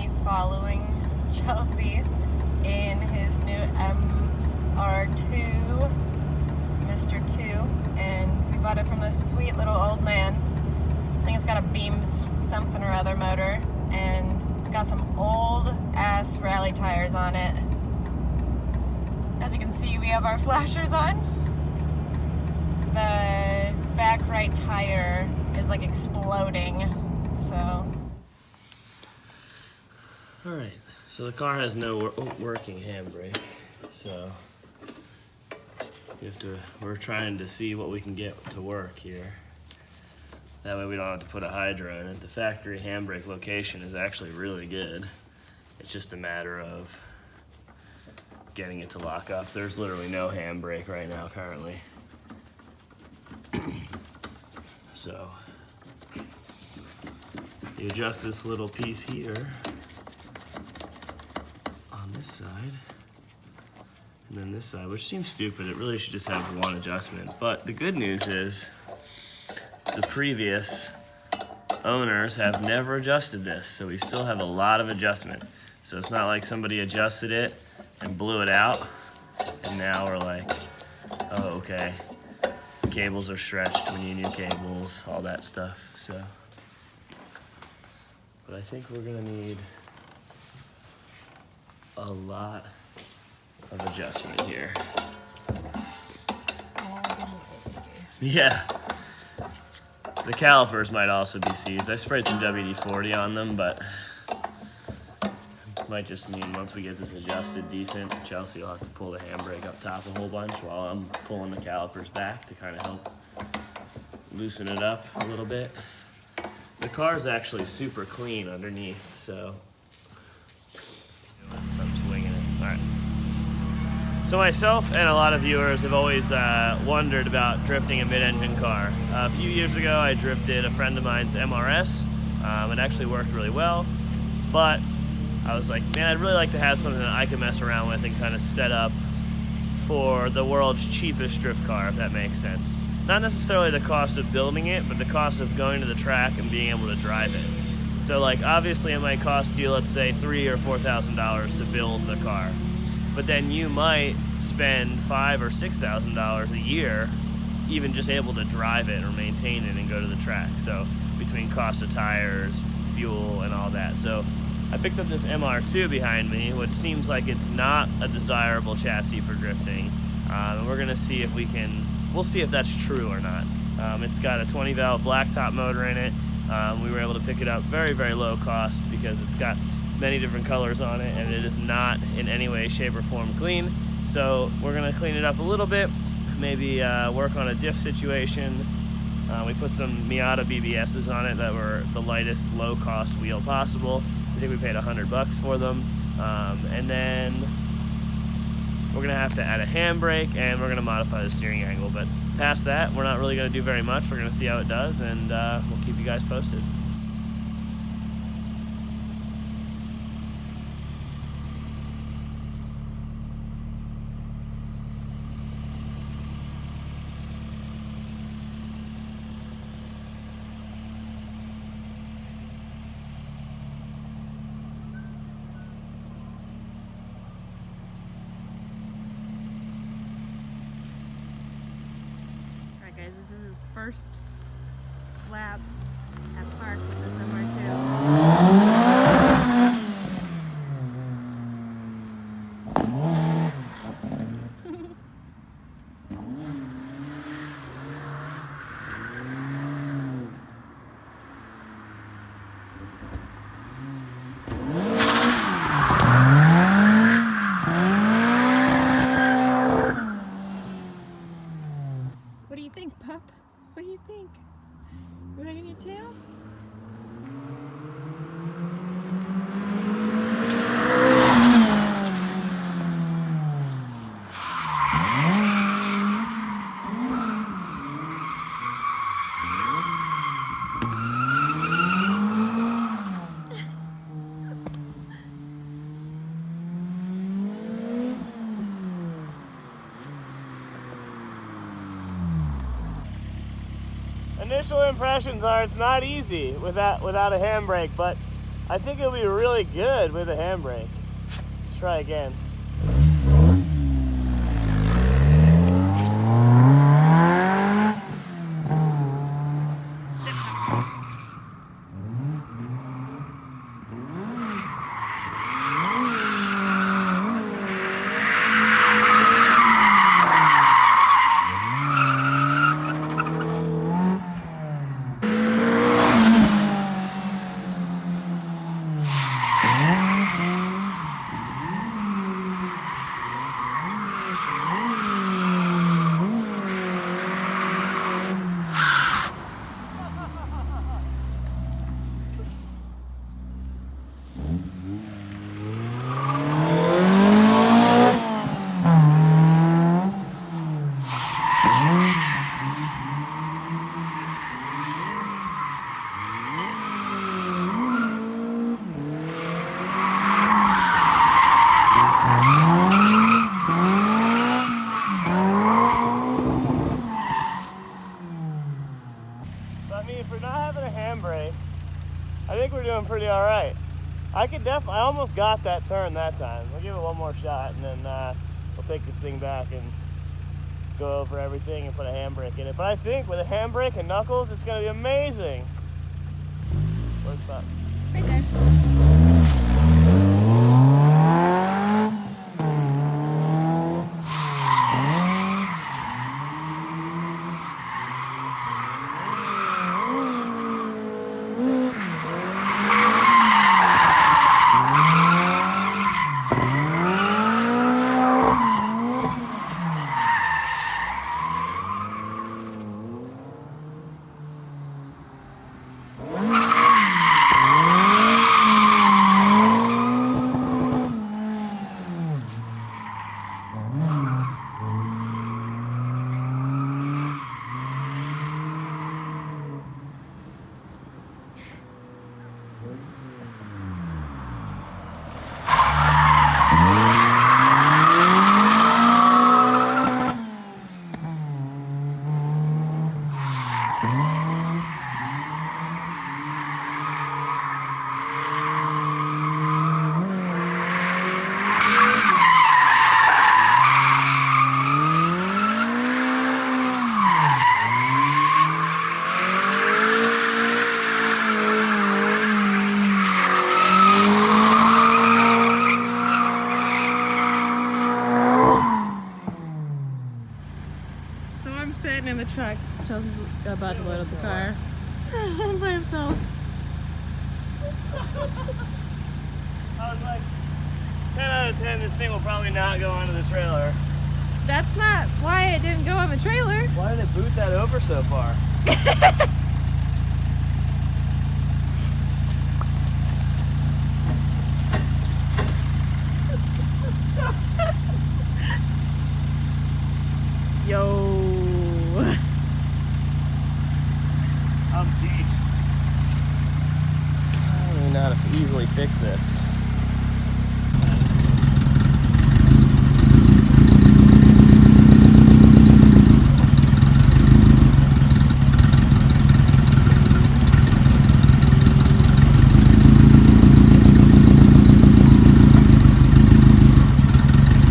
currently following Chelsea in his new MR2, Mr. 2, and we bought it from this sweet little old man. I think it's got a Beams something or other motor, and it's got some old ass rally tires on it. As you can see, we have our flashers on. The back right tire is like exploding, so. Alright, so the car has no working handbrake, so we're trying to see what we can get to work here. That way we don't have to put a hydro in it. The factory handbrake location is actually really good. It's just a matter of getting it to lock up. There's literally no handbrake right now currently. So you adjust this little piece here on this side, and then this side, which seems stupid. It really should just have one adjustment. But the good news is the previous owners have never adjusted this, so we still have a lot of adjustment. So it's not like somebody adjusted it and blew it out, and now we're like, oh, okay. Cables are stretched, we need new cables, all that stuff, so. But I think we're gonna need a lot of adjustment here. Yeah. The calipers might also be seized. I sprayed some WD-40 on them, but it might just mean once we get this adjusted decent, Chelsea will have to pull the handbrake up top a whole bunch while I'm pulling the calipers back to kind of help loosen it up a little bit. The car's actually super clean underneath, so I'm just winging it. All right. So myself and a lot of viewers have always wondered about drifting a mid-engine car. A few years ago, I drifted a friend of mine's MRS. It actually worked really well, but I was like, man, I'd really like to have something that I can mess around with and kind of set up for the world's cheapest drift car, if that makes sense. Not necessarily the cost of building it, but the cost of going to the track and being able to drive it. So like, obviously it might cost you, let's say, $3,000 or $4,000 to build the car. But then you might spend $5,000 or $6,000 a year even just able to drive it or maintain it and go to the track. So between cost of tires, fuel, and all that. So I picked up this MR2 behind me, which seems like it's not a desirable chassis for drifting. And we're gonna see if we'll see if that's true or not. It's got a 20 valve blacktop motor in it. We were able to pick it up very, very low cost because it's got many different colors on it and it is not in any way, shape, or form clean. So we're gonna clean it up a little bit, maybe work on a diff situation. We put some Miata BBSs on it that were the lightest, low-cost wheel possible. I think we paid $100 for them. And then we're gonna have to add a handbrake and we're gonna modify the steering angle. But past that, we're not really gonna do very much. We're gonna see how it does and we'll keep you guys posted. Guys, this is his first lap at park with this MR2. What do you think, pup? What do you think? Wagging your tail? Initial impressions are it's not easy without a handbrake, but I think it'll be really good with a handbrake. Let's try again. For not having a handbrake, I think we're doing pretty all right. I almost got that turn that time. We'll give it one more shot, and then we'll take this thing back and go over everything and put a handbrake in it. But I think with a handbrake and knuckles, it's going to be amazing. Where's Pup? Right there. Sitting in the truck. Chelsea's about to load up the car by himself. I was like, 10 out of 10, this thing will probably not go onto the trailer. That's not why it didn't go on the trailer. Why did it boot that over so far? Yo. I'm deep. I don't even know how to easily fix this.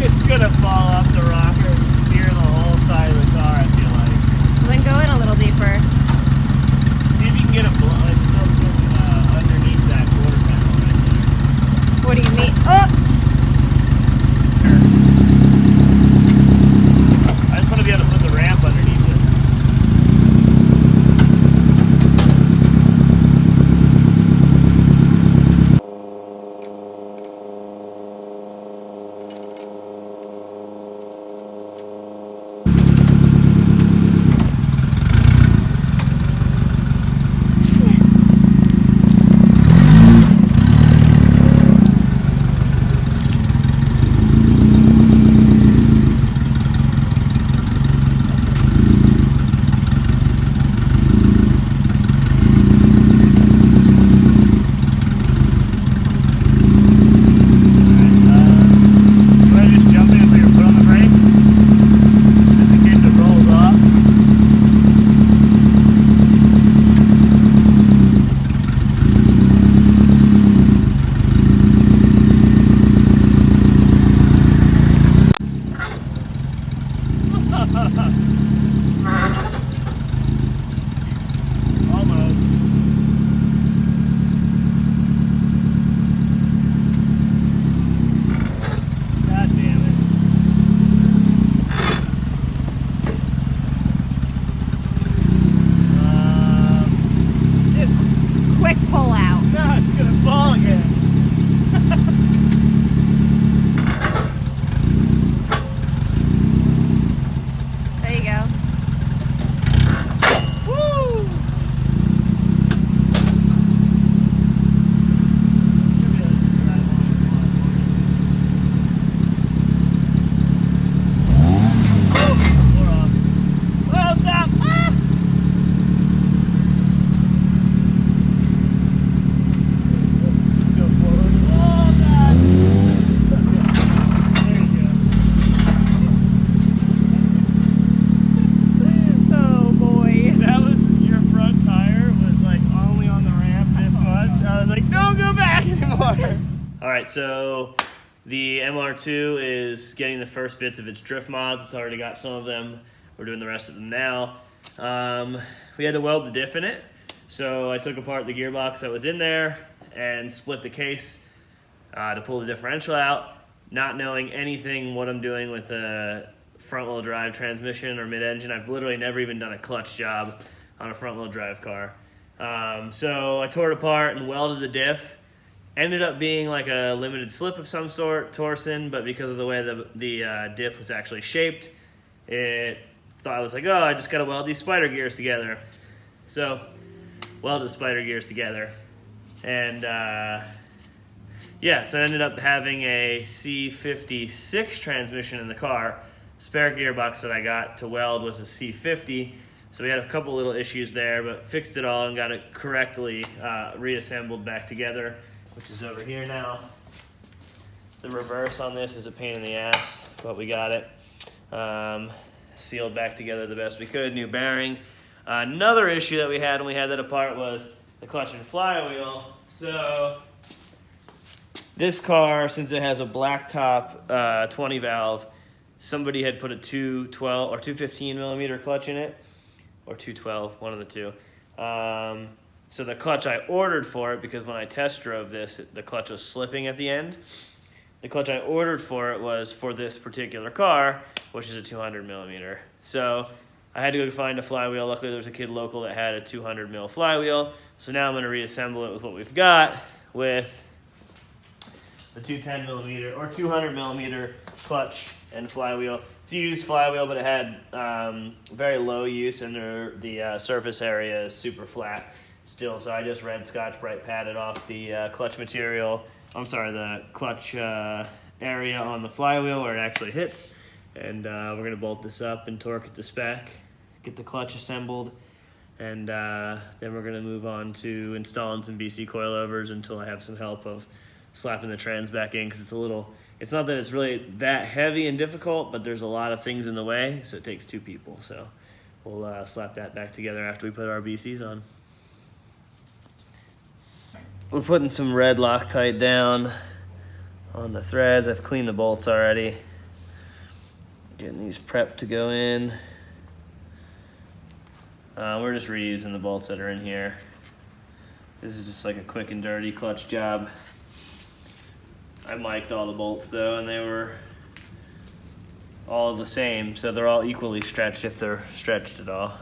It's gonna fall off the rocker and spear the whole side of the car, I feel like. Then go in a little deeper. See if you can get a blow underneath that quarter panel right there. car. All right, so the MR2 is getting the first bits of its drift mods. It's already got some of them. We're doing the rest of them now. We had to weld the diff in it, so I took apart the gearbox that was in there and split the case to pull the differential out, not knowing anything what I'm doing with a front-wheel drive transmission or mid-engine. I've literally never even done a clutch job on a front-wheel drive car. So I tore it apart and welded the diff. Ended up being like a limited slip of some sort, torsion, but because of the way the diff was actually shaped, I was like, oh, I just gotta weld these spider gears together. So, welded the spider gears together. And yeah, so I ended up having a C56 transmission in the car. Spare gearbox that I got to weld was a C50. So we had a couple little issues there, but fixed it all and got it correctly reassembled back together, which is over here now. The reverse on this is a pain in the ass, but we got it. Sealed back together the best we could, new bearing. Another issue that we had when we had that apart was the clutch and flywheel. So this car, since it has a black top 20 valve, somebody had put a 212 or 215 millimeter clutch in it, or 212, one of the two. So the clutch I ordered for it, because when I test drove this, the clutch was slipping at the end. The clutch I ordered for it was for this particular car, which is a 200 millimeter. So I had to go find a flywheel. Luckily, there was a kid local that had a 200 mil flywheel. So now I'm going to reassemble it with what we've got, with the 210 millimeter or 200 millimeter clutch and flywheel. It's a used flywheel, but it had very low use, and the surface area is super flat still. So I just red Scotch-Brite padded off the clutch material. I'm sorry, the clutch area on the flywheel where it actually hits. And we're going to bolt this up and torque it to spec, get the clutch assembled, and then we're going to move on to installing some BC coilovers until I have some help of slapping the trans back in, because it's not that it's really that heavy and difficult, but there's a lot of things in the way, so it takes two people. So we'll slap that back together after we put our BCs on. We're putting some red Loctite down on the threads. I've cleaned the bolts already. Getting these prepped to go in. We're just reusing the bolts that are in here. This is just like a quick and dirty clutch job. I mic'd all the bolts though, and they were all the same, so they're all equally stretched if they're stretched at all.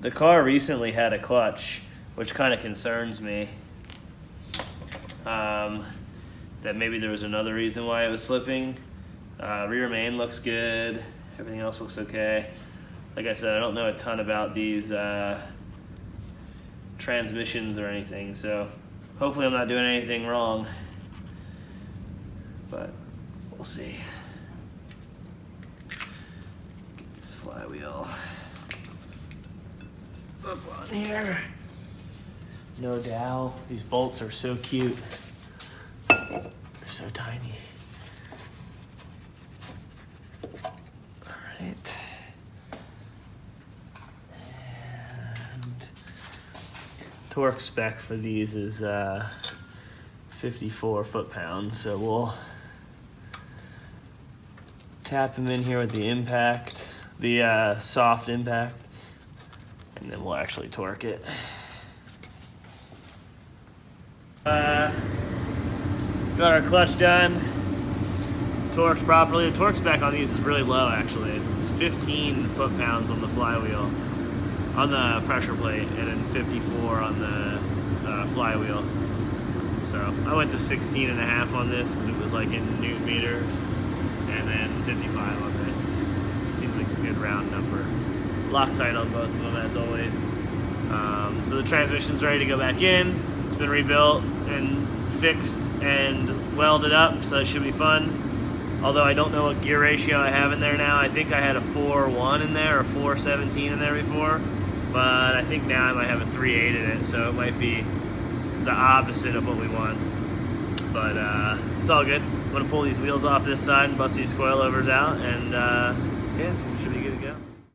The car recently had a clutch, which kind of concerns me. That maybe there was another reason why it was slipping. Rear main looks good. Everything else looks okay. Like I said, I don't know a ton about these transmissions or anything, so hopefully I'm not doing anything wrong. But we'll see. Get this flywheel up on here. No dowel. These bolts are so cute. They're so tiny. All right. And torque spec for these is 54 foot-pounds, so we'll tap them in here with the impact, the soft impact, and then we'll actually torque it. Got our clutch done, torqued properly. The torque spec on these is really low actually. It's 15 foot-pounds on the flywheel, on the pressure plate, and then 54 on the flywheel. So I went to 16 and a half on this because it was like in Newton meters, and then 55 on this. Seems like a good round number. Loctite on both of them as always. So the transmission's ready to go back in. It's been rebuilt and fixed and welded up, so it should be fun. Although I don't know what gear ratio I have in there now. I think I had a 4.1 in there or 4.17 in there before, but I think now I might have a 3.8 in it, so it might be the opposite of what we want. But it's all good. I'm gonna pull these wheels off this side and bust these coilovers out, and yeah, should be good.